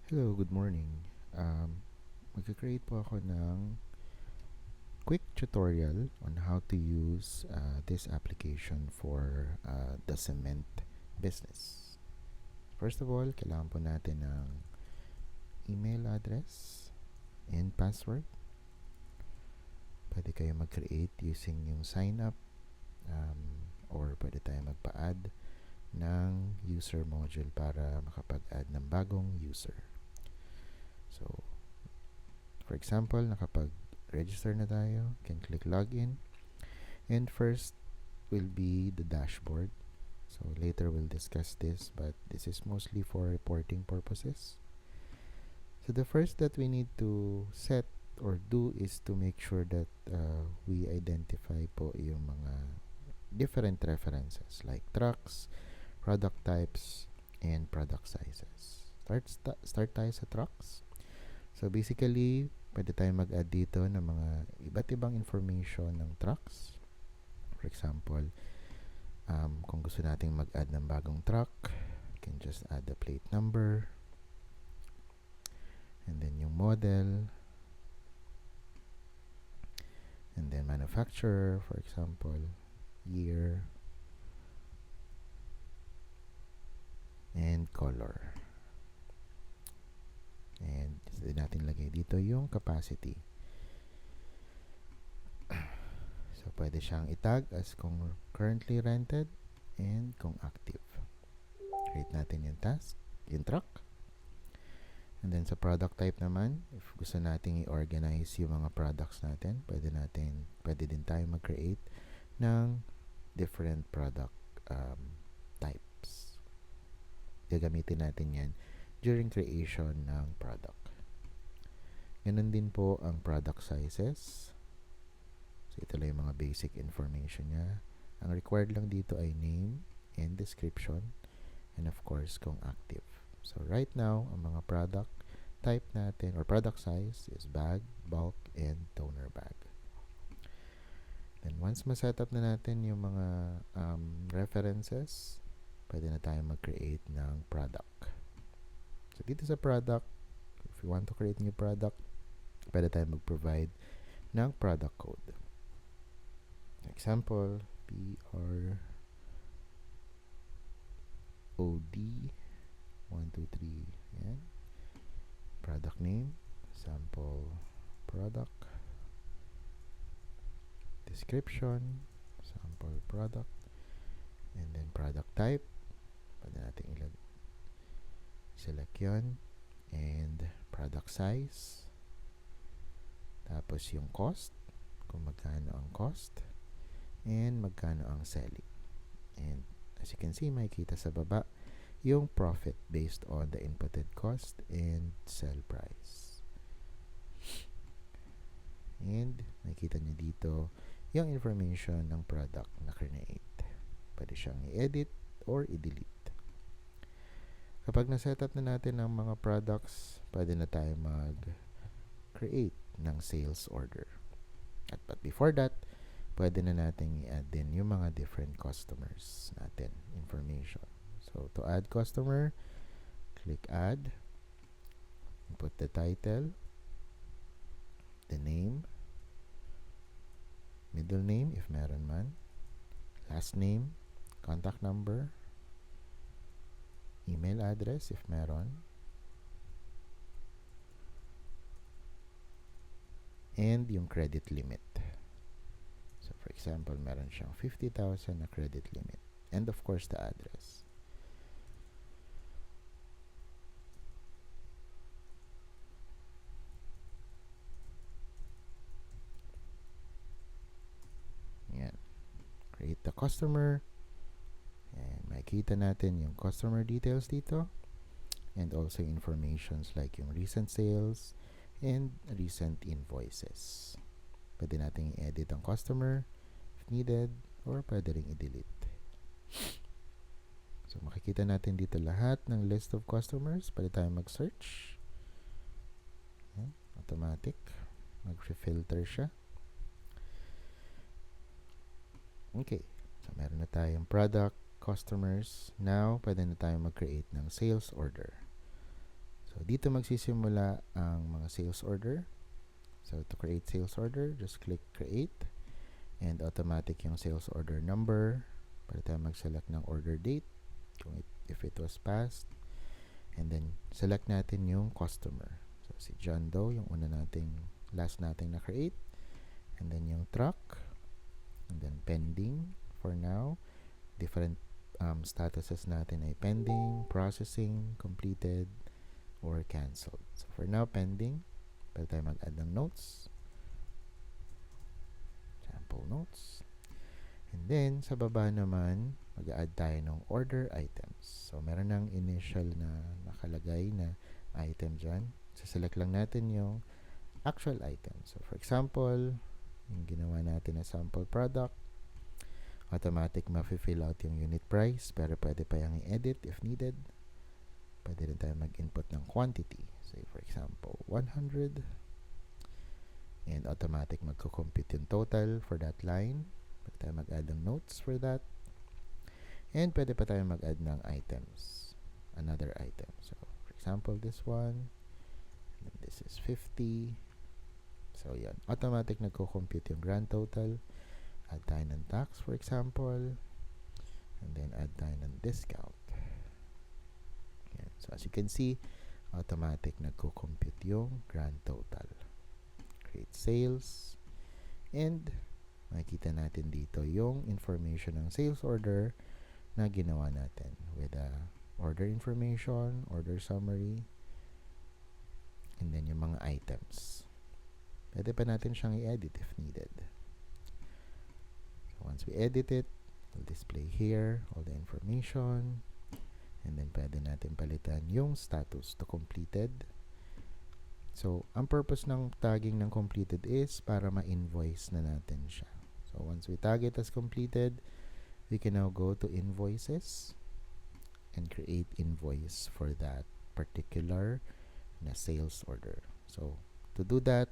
Hello, good morning. Magka-create po ako ng quick tutorial on how to use this application for the cement business. First of all, kailangan po natin ng email address and password. Pwede kayo mag-create using yung sign up or pwede tayo magpa-add ng user module para makapag-add ng bagong user. So, for example, nakapag-register na tayo, can click login. And first will be the dashboard. So later we'll discuss this, but this is mostly for reporting purposes. So the first that we need to set or do is to make sure that we identify po yung mga different references like trucks, product types, and product sizes. Start tayo sa trucks. So basically, pwede tayo mag-add dito ng mga iba't ibang information ng trucks. For example, kung gusto nating mag-add ng bagong truck, you can just add the plate number, and then yung model, and then manufacturer, for example, year, and color. And pwede natin lagay dito yung capacity. So, pwede siyang itag as kung currently rented and kung active. Create natin yung task, yung truck. And then sa product type naman, if gusto nating i-organize yung mga products natin, pwede din tayo mag-create ng different product types. Gagamitin natin yan during creation ng product. Ganun din po ang product sizes. So, ito lang yung mga basic information niya. Ang required lang dito ay name and description, and of course, kung active. So, right now, ang mga product type natin or product size is bag, bulk, and toner bag. Then, once ma-set up na natin yung mga references, pwede na tayo mag-create ng product. So, dito sa product, if you want to create new product, pwede tayo mag-provide ng product code. Example, PROD 123. Yan. Product name, sample product. Description, sample product. And then product type, pwede natin select yun. And product size. Tapos yung cost, kung magkano ang cost. And magkano ang selling. And as you can see, makikita sa baba yung profit based on the inputted cost and sell price. And makikita nyo dito yung information ng product na create. Pwede siyang i-edit or i-delete. Kapag na-setup na natin ang mga products, pwede na tayo mag-create ng sales order. But before that, pwede na natin i-add din yung mga different customers natin, information. So, to add customer, click add, put the title, the name, middle name if meron man, last name, contact number, email address if meron, and yung credit limit. So, for example, meron siyang 50,000 na credit limit. And of course, the address. Yan. Create the customer. And makikita natin yung customer details dito. And also informations like yung recent sales and recent invoices. Pwede natin i-edit ang customer if needed or pwede rin i-delete. So, makikita natin dito lahat ng list of customers. Pwede tayo mag-search. Automatic. Mag-filter siya. Okay. So, meron na tayong product, customers. Now, pwede na tayo mag-create ng sales order. So, dito magsisimula ang mga sales order. So, to create sales order, just click create. And automatic yung sales order number. Para tayo mag-select ng order date. If it was passed. And then, select natin yung customer. So, si John Doe, yung last nating na-create. And then yung truck. And then pending for now. Different statuses natin ay pending, processing, completed, or canceled. So, for now, pending. Pwede tayo mag-add ng notes. Sample notes. And then, sa baba naman, mag-add tayo ng order items. So, meron ng initial na nakalagay na item dyan. Select lang natin yung actual item. So, for example, yung ginawa natin na sample product, automatic ma-fill out yung unit price, pero pwede pa yung i-edit if needed. Pwede rin tayo mag-input ng quantity. Say, for example, 100. And automatic magko-compute yung total for that line. Pwede tayo mag-add ng notes for that. And pwede pa tayo mag-add ng items. Another item. So, for example, this one. And this is 50. So, yan. Automatic nagko-compute yung grand total. Add tayo ng tax, for example. And then, add tayo ng discount. Yan. So, as you can see, automatic nagko-compute yung grand total. Create sales. And, makikita natin dito yung information ng sales order na ginawa natin with order information, order summary, and then yung mga items. Pwede pa natin siyang i-edit if needed. So once we edit it, we'll display here all the information, and then pwede natin palitan yung status to completed. So, ang purpose ng tagging ng completed is para ma-invoice na natin siya. So, once we tag it as completed, we can now go to invoices and create invoice for that particular na sales order. So, to do that,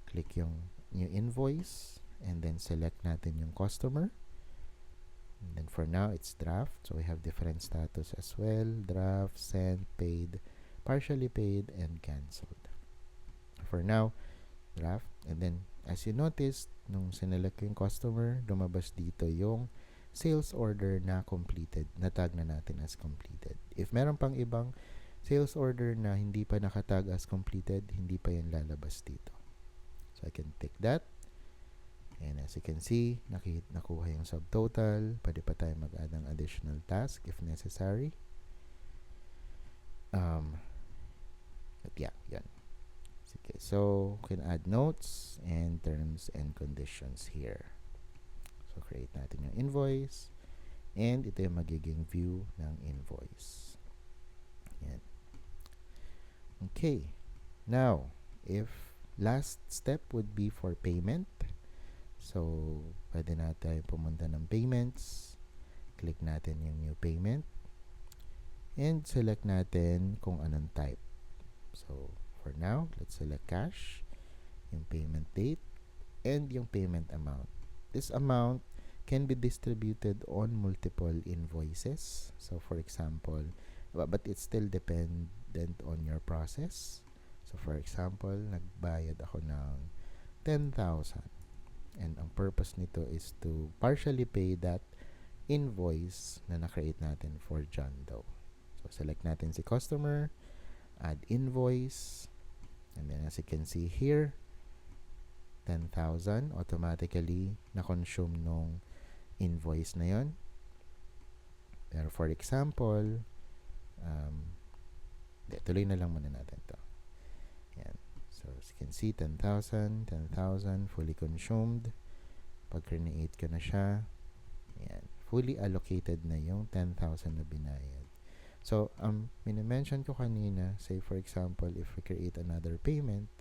click yung new invoice and then select natin yung customer. And then for now, it's draft. So, we have different status as well. Draft, sent, paid, partially paid, and canceled. For now, draft. And then, as you noticed, nung sinelect yung customer, lumabas dito yung sales order na completed, na tag na natin as completed. If meron pang ibang sales order na hindi pa nakatag as completed, hindi pa yan lalabas dito. So, I can tick that. And as you can see, nakuha yung subtotal. Pwede pa tayo mag-add ng additional task if necessary. But yeah, yan. Okay, so, we can add notes and terms and conditions here. So, create natin yung invoice. And ito yung magiging view ng invoice. Yan. Okay. Now, if last step would be for payment. So, pwede natin pumunta ng payments. Click natin yung new payment. And select natin kung anong type. So, for now, let's select cash, yung payment date, and yung payment amount. This amount can be distributed on multiple invoices. So, for example, but it's still dependent on your process. So, for example, nagbayad ako ng 10,000. And ang purpose nito is to partially pay that invoice na na-create natin for John Doe. So, select natin si customer, add invoice, and then as you can see here, 10,000 automatically na-consume nung invoice na yon. Pero for example, tuloy na lang muna natin to. Yan. So, as you can see, 10,000, 10,000, fully consumed. Pag create ko na siya, yan, fully allocated na yung 10,000 na binayad. So, minimension ko kanina, say for example, if we create another payment,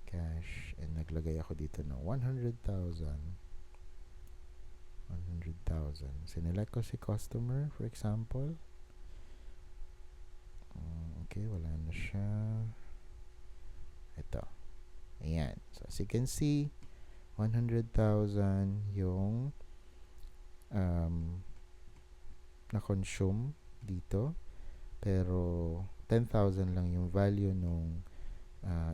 cash, and naglagay ako dito ng 100,000. Sinelect ko si customer, for example. Okay, wala na siya. Ito. Ayan. So, as you can see, 100,000 yung na-consume dito. pero 10,000 lang yung value nung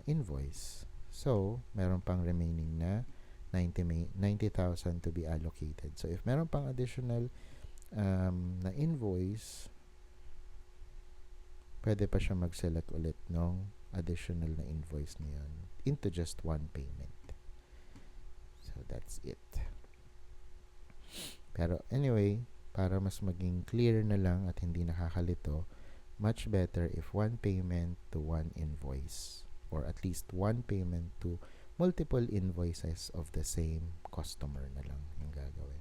invoice. So, meron pang remaining na 90,000 to be allocated. So, if meron pang additional na invoice, pwede pa siya mag-select ulit ng additional na invoice na yun into just one payment. So, that's it. Pero anyway, para mas maging clear na lang at hindi nakakalito, much better if one payment to one invoice, or at least one payment to multiple invoices of the same customer na lang yung gagawin.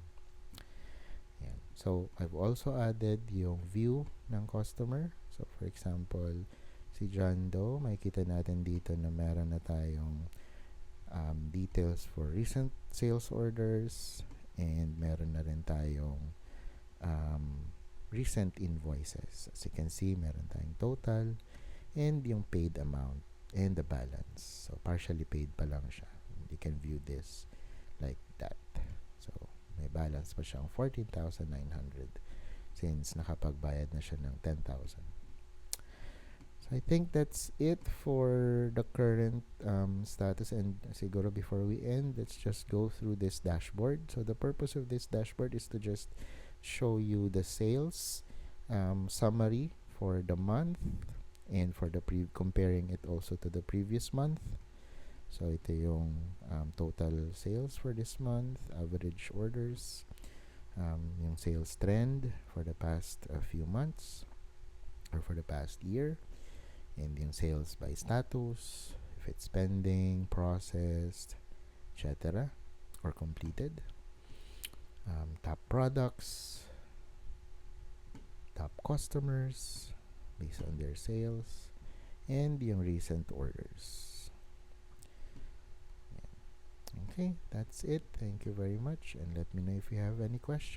Yan. So, I've also added yung view ng customer. So, for example, si John Doe, makikita natin dito na meron na tayong details for recent sales orders, and meron na rin tayong recent invoices. As you can see, meron tayong total and yung paid amount and the balance. So, partially paid pa lang siya. You can view this like that. So, may balance pa siyang 14,900 since nakapagbayad na siya ng 10,000. So, I think that's it for the current status. And siguro before we end, let's just go through this dashboard. So, the purpose of this dashboard is to just show you the sales summary for the month, and for the comparing it also to the previous month. So, ito yung total sales for this month, average orders, yung sales trend for the past few months or for the past year, and yung sales by status, if it's pending, processed, etc., or completed. Top products, top customers based on their sales, and yung recent orders. Okay, that's it. Thank you very much, and let me know if you have any questions.